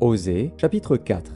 Osée, chapitre 4.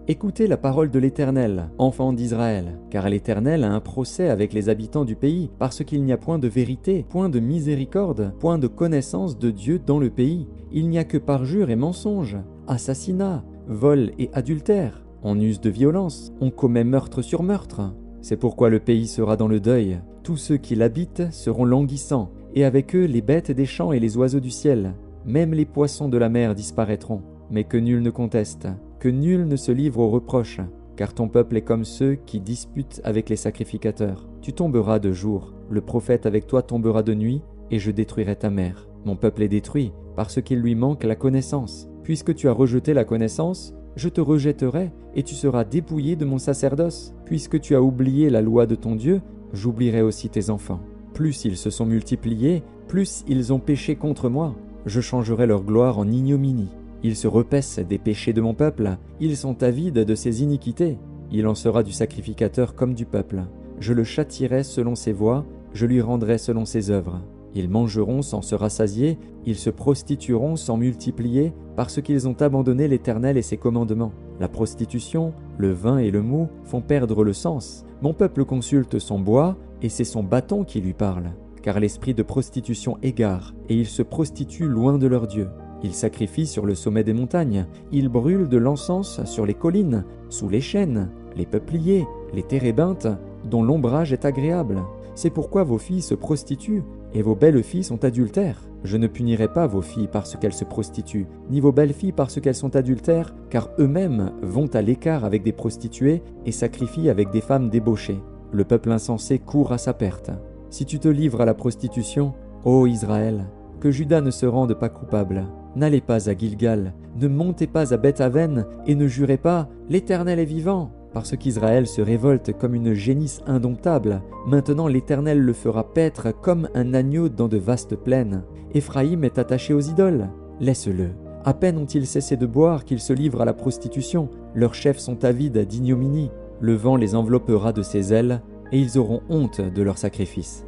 Écoutez la parole de l'Éternel, enfants d'Israël, car l'Éternel a un procès avec les habitants du pays, parce qu'il n'y a point de vérité, point de miséricorde, point de connaissance de Dieu dans le pays. Il n'y a que parjure et mensonge, assassinat, vol et adultère. On use de violence, on commet meurtre sur meurtre. C'est pourquoi le pays sera dans le deuil. Tous ceux qui l'habitent seront languissants, et avec eux les bêtes des champs et les oiseaux du ciel. Même les poissons de la mer disparaîtront. Mais que nul ne conteste, que nul ne se livre aux reproches, car ton peuple est comme ceux qui disputent avec les sacrificateurs. Tu tomberas de jour, le prophète avec toi tombera de nuit, et je détruirai ta mère. Mon peuple est détruit, parce qu'il lui manque la connaissance. Puisque tu as rejeté la connaissance, je te rejetterai, et tu seras dépouillé de mon sacerdoce. Puisque tu as oublié la loi de ton Dieu, j'oublierai aussi tes enfants. Plus ils se sont multipliés, plus ils ont péché contre moi. Je changerai leur gloire en ignominie. Ils se repaissent des péchés de mon peuple, ils sont avides de ses iniquités. Il en sera du sacrificateur comme du peuple. Je le châtierai selon ses voies, je lui rendrai selon ses œuvres. Ils mangeront sans se rassasier, ils se prostitueront sans multiplier, parce qu'ils ont abandonné l'Éternel et ses commandements. La prostitution, le vin et le mou font perdre le sens. Mon peuple consulte son bois, et c'est son bâton qui lui parle. Car l'esprit de prostitution égare, et ils se prostituent loin de leur Dieu. Ils sacrifient sur le sommet des montagnes, ils brûlent de l'encens sur les collines, sous les chênes, les peupliers, les térébinthes, dont l'ombrage est agréable. C'est pourquoi vos filles se prostituent, et vos belles filles sont adultères. Je ne punirai pas vos filles parce qu'elles se prostituent, ni vos belles filles parce qu'elles sont adultères, car eux-mêmes vont à l'écart avec des prostituées et sacrifient avec des femmes débauchées. Le peuple insensé court à sa perte. Si tu te livres à la prostitution, ô Israël, que Juda ne se rende pas coupable. N'allez pas à Gilgal, ne montez pas à Beth-Aven et ne jurez pas « L'Éternel est vivant !» Parce qu'Israël se révolte comme une génisse indomptable. Maintenant l'Éternel le fera paître comme un agneau dans de vastes plaines. Éphraïm est attaché aux idoles. Laisse-le. À peine ont-ils cessé de boire qu'ils se livrent à la prostitution. Leurs chefs sont avides d'ignominie. Le vent les enveloppera de ses ailes et ils auront honte de leur sacrifice.